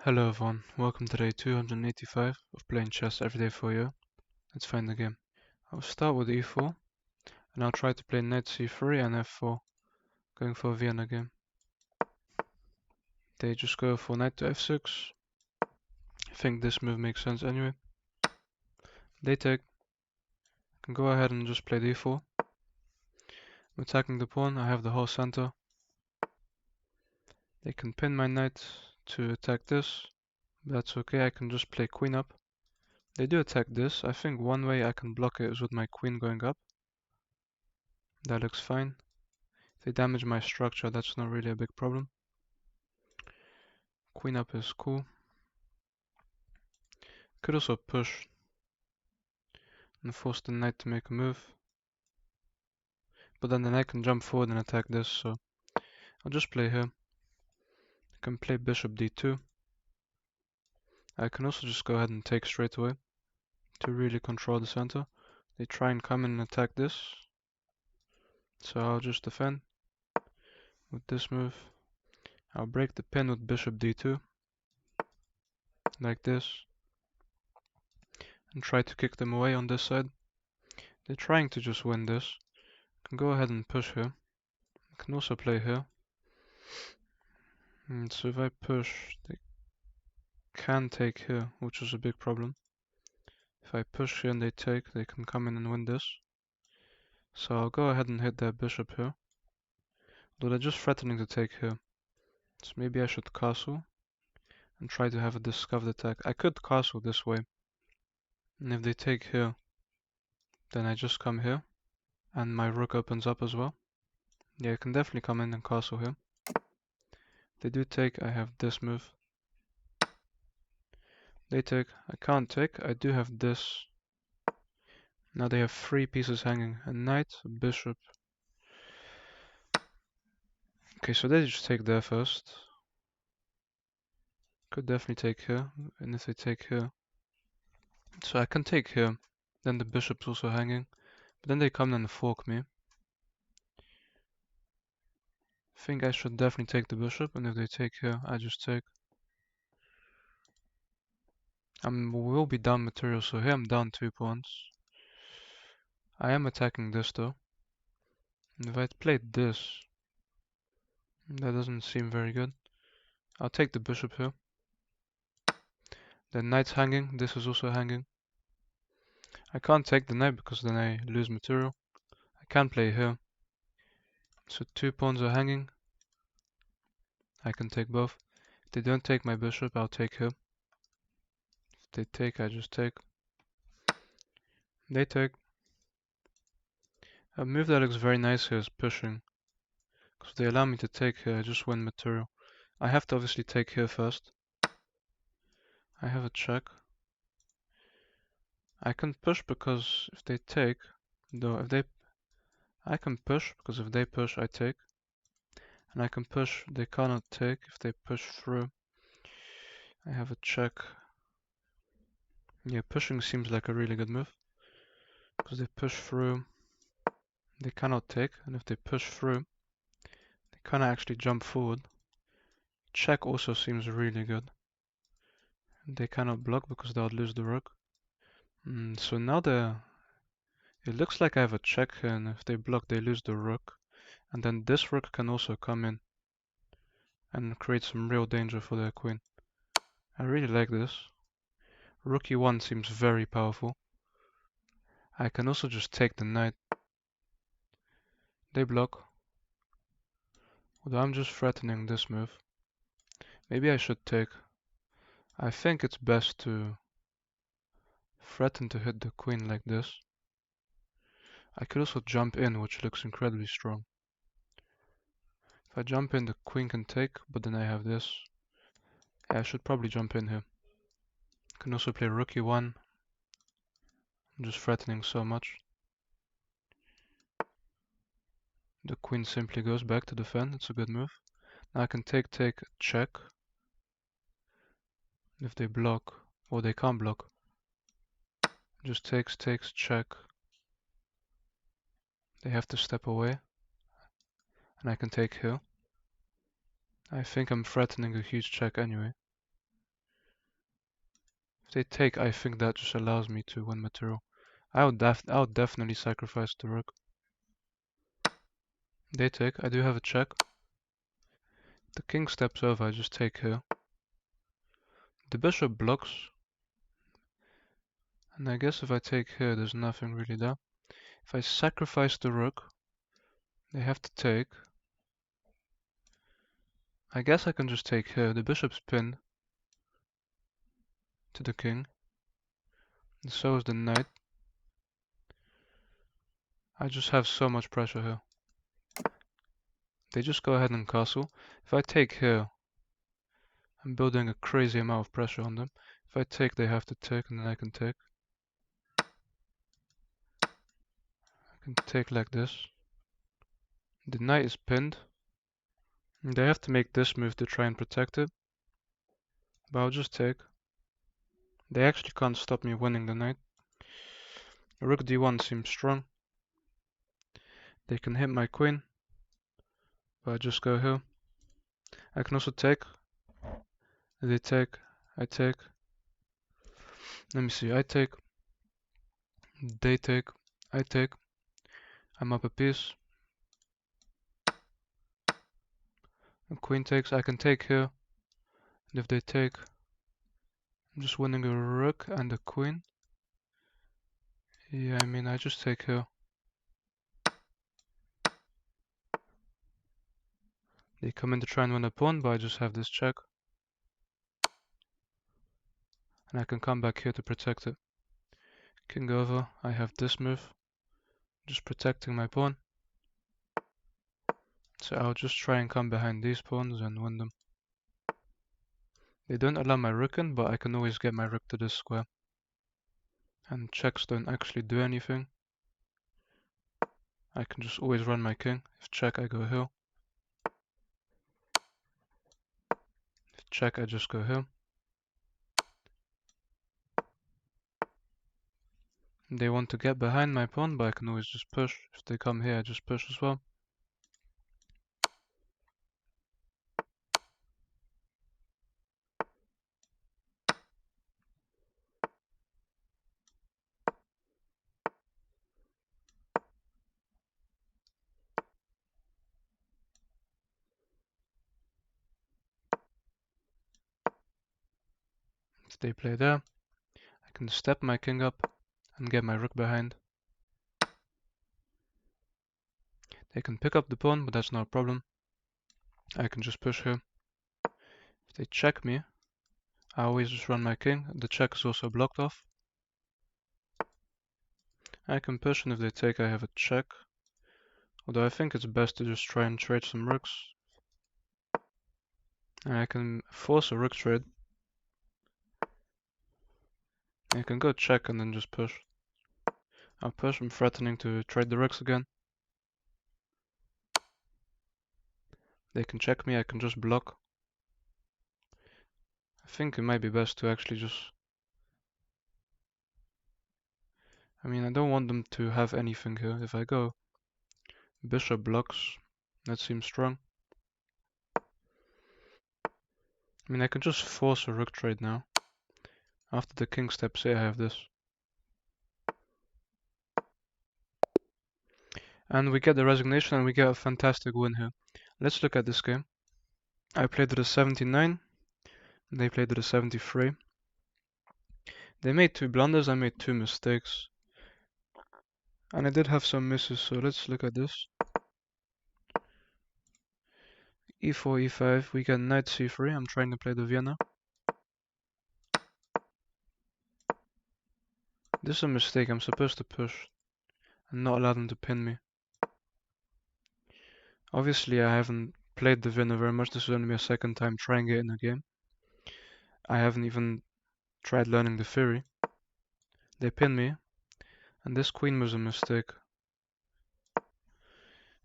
Hello everyone, welcome to day 285 of playing chess every day for you. Let's find the game. I'll start with e4, and I'll try to play knight c3 and f4, going for a Vienna game. They just go for knight to f6. I think this move makes sense anyway. They take. I can go ahead and just play d4. I'm attacking the pawn, I have the whole center. They can pin my knight to attack this. That's okay, I can just play queen up. They do attack this. I think one way I can block it is with my queen going up. That looks fine. If they damage my structure, that's not really a big problem. Queen up is cool. Could also push and force the knight to make a move. But then the knight can jump forward and attack this, so I'll just play here. I can play bishop d2. I can also just go ahead and take straight away to really control the center. They try and come in and attack this, so I'll just defend with this move. I'll break the pin with bishop d2, like this, and try to kick them away on this side. They're trying to just win this. I can go ahead and push here. I can also play here. And so if I push, they can take here, which is a big problem. If I push here and they take, they can come in and win this. So I'll go ahead and hit their bishop here. Though they're just threatening to take here. So maybe I should castle and try to have a discovered attack. I could castle this way. And if they take here, then I just come here. And my rook opens up as well. Yeah, I can definitely come in and castle here. If they do take, I have this move. They take, I can't take, I do have this. Now they have 3 pieces hanging. A knight, a bishop. Okay, so they just take there first. Could definitely take here, and if they take here. So I can take here, then the bishop's also hanging, but then they come and fork me. I think I should definitely take the bishop, and if they take here, I just take. Will be down material, so here I'm down 2 pawns. I am attacking this though. And if I played this, that doesn't seem very good. I'll take the bishop here. The knight's hanging, this is also hanging. I can't take the knight because then I lose material. I can play here. So 2 pawns are hanging. I can take both. If they don't take my bishop, I'll take here. If they take, I just take. They take. A move that looks very nice here is pushing. Because if they allow me to take here, I just win material. I have to obviously take here first. I have a check. I can push because if they take, though if they, I can push because if they push, I take. And I can push, they cannot take if they push through. I have a check. Yeah, pushing seems like a really good move. Because they push through, they cannot take, and if they push through, they cannot actually jump forward. Check also seems really good. They cannot block because they'll lose the rook. So now it looks like I have a check here, and if they block, they lose the rook. And then this rook can also come in and create some real danger for their queen. I really like this. Rook e1 seems very powerful. I can also just take the knight. They block. Although I'm just threatening this move. Maybe I should take. I think it's best to threaten to hit the queen like this. I could also jump in, which looks incredibly strong. If I jump in, the queen can take, but then I have this. Yeah, I should probably jump in here. I can also play rook e1. I'm just threatening so much. The queen simply goes back to defend. It's a good move. Now I can take, check. If they block, or they can't block, just takes, check. They have to step away. And I can take here. I think I'm threatening a huge check anyway. they take, I think that just allows me to win material. I would definitely sacrifice the rook. They take, I do have a check. The king steps over, I just take here. The bishop blocks. And I guess if I take here, there's nothing really there. If I sacrifice the rook, they have to take. I guess I can just take here. The bishop's pinned to the king. And so is the knight. I just have so much pressure here. They just go ahead and castle. If I take here, I'm building a crazy amount of pressure on them. If I take, they have to take, and then I can take. I can take like this. The knight is pinned. And they have to make this move to try and protect it. But I'll just take. They actually can't stop me winning the knight. Rook d1 seems strong. They can hit my queen. But I just go here. I can also take. They take. I take. Let me see. I take. They take. I take. I'm up a piece. And queen takes. I can take here. And if they take, I'm just winning a rook and a queen. Yeah, I mean, I just take here. They come in to try and win a pawn, but I just have this check. And I can come back here to protect it. King over, I have this move. Just protecting my pawn. So I'll just try and come behind these pawns and win them. They don't allow my rook in, but I can always get my rook to this square. And checks don't actually do anything. I can just always run my king. If check, I go here. If check, I just go here. They want to get behind my pawn, but I can always just push. If they come here, I just push as well. If they play there, I can step my king up and get my rook behind. They can pick up the pawn, but that's not a problem. I can just push here. If they check me, I always just run my king. The check is also blocked off. I can push, and if they take, I have a check. Although I think it's best to just try and trade some rooks. And I can force a rook trade. I can go check and then just push. I'll push, I'm threatening to trade the rooks again. They can check me, I can just block. I think it might be best to actually just... I mean, I don't want them to have anything here. If I go bishop blocks, that seems strong. I mean, I can just force a rook trade now. After the king steps here, I have this. And we get the resignation and we get a fantastic win here. Let's look at this game. I played at a 79. They played at a 73. They made 2 blunders, I made 2 mistakes. And I did have some misses, so let's look at this. e4, e5, we get knight c3. I'm trying to play the Vienna. This is a mistake, I'm supposed to push and not allow them to pin me. Obviously I haven't played the Vienna very much, this is only my second time trying it in a game. I haven't even tried learning the theory. They pin me, and this queen move's a mistake.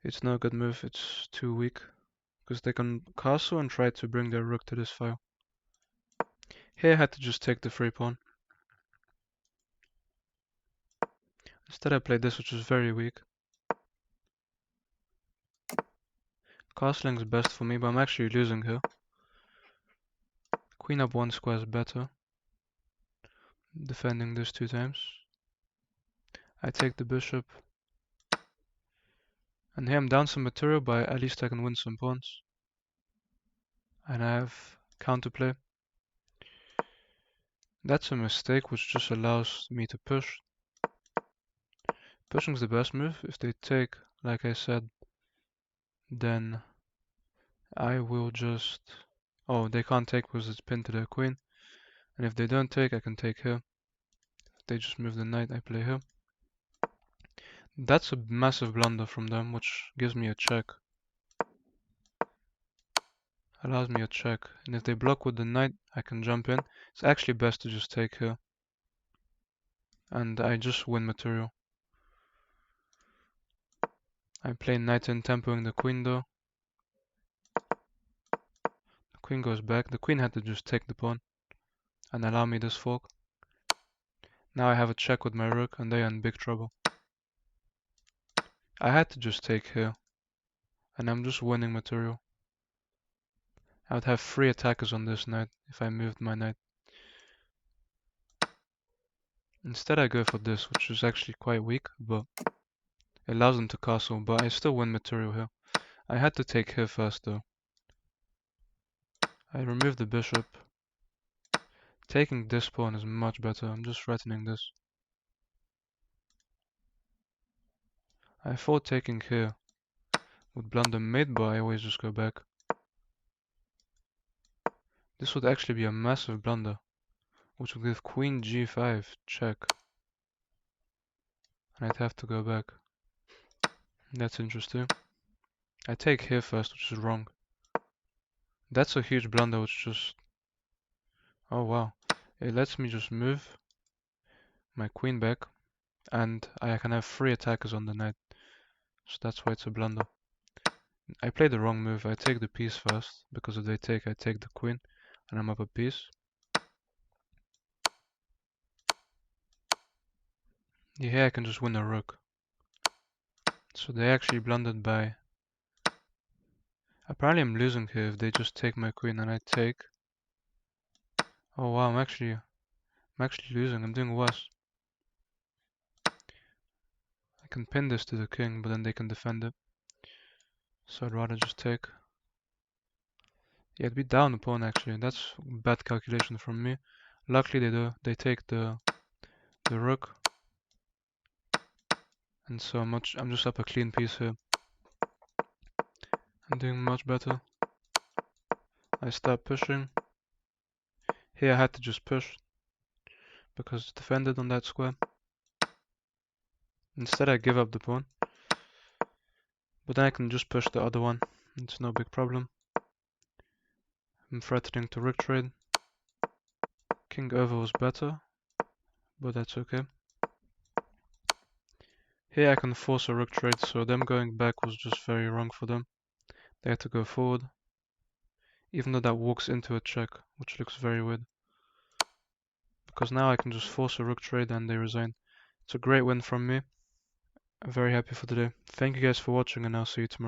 It's no good move, it's too weak. Because they can castle and try to bring their rook to this file. Here I had to just take the free pawn. Instead I played this, which is very weak. Castling is best for me, but I'm actually losing here. Queen up 1 square is better. defending this 2 times. I take the bishop. And here I'm down some material, but at least I can win some pawns. And I have counterplay. That's a mistake, which just allows me to push. Pushing is the best move. If they take, like I said, then I will just... Oh, they can't take because it's pinned to their queen. And if they don't take, I can take here. If they just move the knight, I play here. That's a massive blunder from them, which gives me a check. Allows me a check. And if they block with the knight, I can jump in. It's actually best to just take here. And I just win material. I play knight in, tempoing the queen though. The queen goes back. The queen had to just take the pawn and allow me this fork. Now I have a check with my rook and they are in big trouble. I had to just take here. And I'm just winning material. I would have 3 attackers on this knight if I moved my knight. Instead I go for this, which is actually quite weak, but it allows them to castle, but I still win material here. I had to take here first though. I remove the bishop. Taking this pawn is much better. I'm just threatening this. I thought taking here would blunder mid, but I always just go back. This would actually be a massive blunder, which would give queen g5 check. And I'd have to go back. That's interesting. I take here first, which is wrong. That's a huge blunder, which just... Oh wow. It lets me just move my queen back, and I can have 3 attackers on the knight. So that's why it's a blunder. I played the wrong move. I take the piece first, because if they take, I take the queen, and I'm up a piece. Here I can just win a rook. So they actually blundered by... Apparently I'm losing here if they just take my queen and I take. Oh wow, I'm actually losing. I'm doing worse. I can pin this to the king, but then they can defend it. So I'd rather just take. Yeah, it'd be down the pawn actually. That's bad calculation from me. Luckily they do. They take the rook. And so I'm just up a clean piece here. I'm doing much better. I start pushing. Here I had to just push because it's defended on that square. Instead I give up the pawn. But then I can just push the other one. It's no big problem. I'm threatening to rook trade. King over was better, but that's okay. Here I can force a rook trade, so them going back was just very wrong for them. They had to go forward, even though that walks into a check, which looks very weird. Because now I can just force a rook trade and they resign. It's a great win from me. I'm very happy for today. Thank you guys for watching and I'll see you tomorrow.